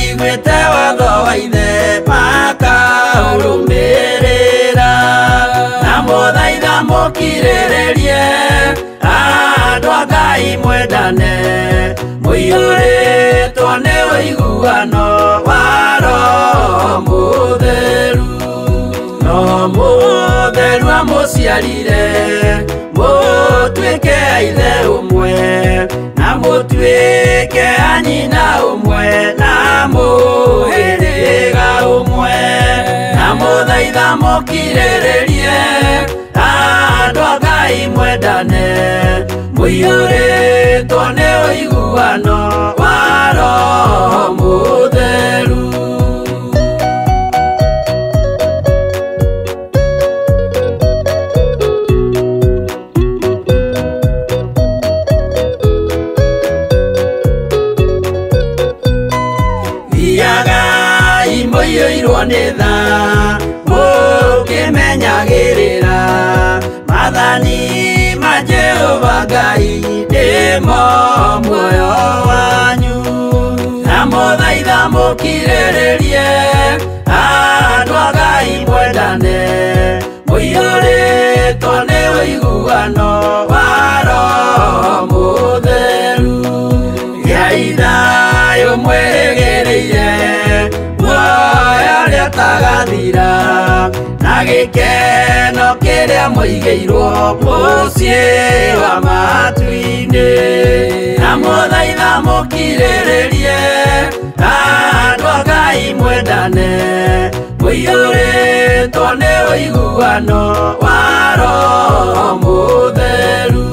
maiguĩte watho wa ithe makaũrũmĩrĩra na mũthaitha mũkirĩrĩrie andũ a Ngai mwendane mũiyũrĩtwo nĩ ũiguano wa Roho Mũtheru Roho Mũtheru amũciarire mũtuĩke a ithe ũmwe na mũtuĩke a nyina ũmwe na mũhĩrĩga ũmwe na mũthaitha mũkirĩrĩrie andũ a Ngai mwendane mũiyũrĩtwo nĩ ũiguano wa Roho Mũtheru Thiagai mũiyũirwo nĩ tha mũkĩmenyagĩrĩra mathani ma Jehova Ngai ndĩmo muoyo wanyu na mũthaitha mũkirĩrĩrie andũ a Ngai mwendane mũiyũrĩtwo nĩ ũiguano wa Roho Mũtheru gĩai thayũ mwĩrĩgĩrĩire muoyo ũrĩa ũtagathira na gĩkeno kĩrĩa mũigĩirwo mũciĩ wa matu-inĩ na mũthaitha mũkirĩrĩrie andũ a Ngai mwendane mũiyũrĩtwo nĩ ũiguano wa Roho Mũtheru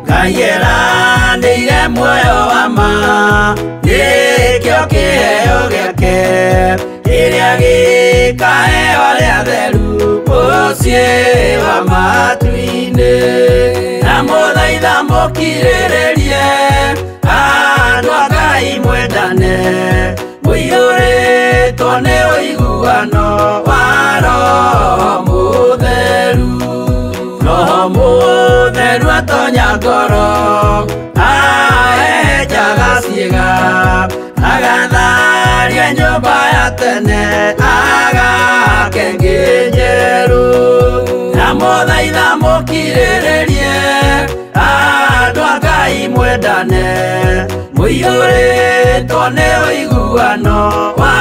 Ngai muoyo wa ma gĩkĩo kĩheo gĩake kĩrĩa gĩkaheo arĩa atheru mũciĩ wa matu-inĩ na mũthaitha mũkirĩrĩrie andũ a Ngai mwendane mũiyũrĩtwo nĩ ũiguano wa Roho Mũtheru Roho Mũtheru atonya ngoro ahejaga ciĩga agatharia nyũmba ya tene agake ngĩ njerũ na mũthaitha mũkirĩrĩrie andũ a Ngai mwendane mũiyũrĩtwo nĩ ũiguano wa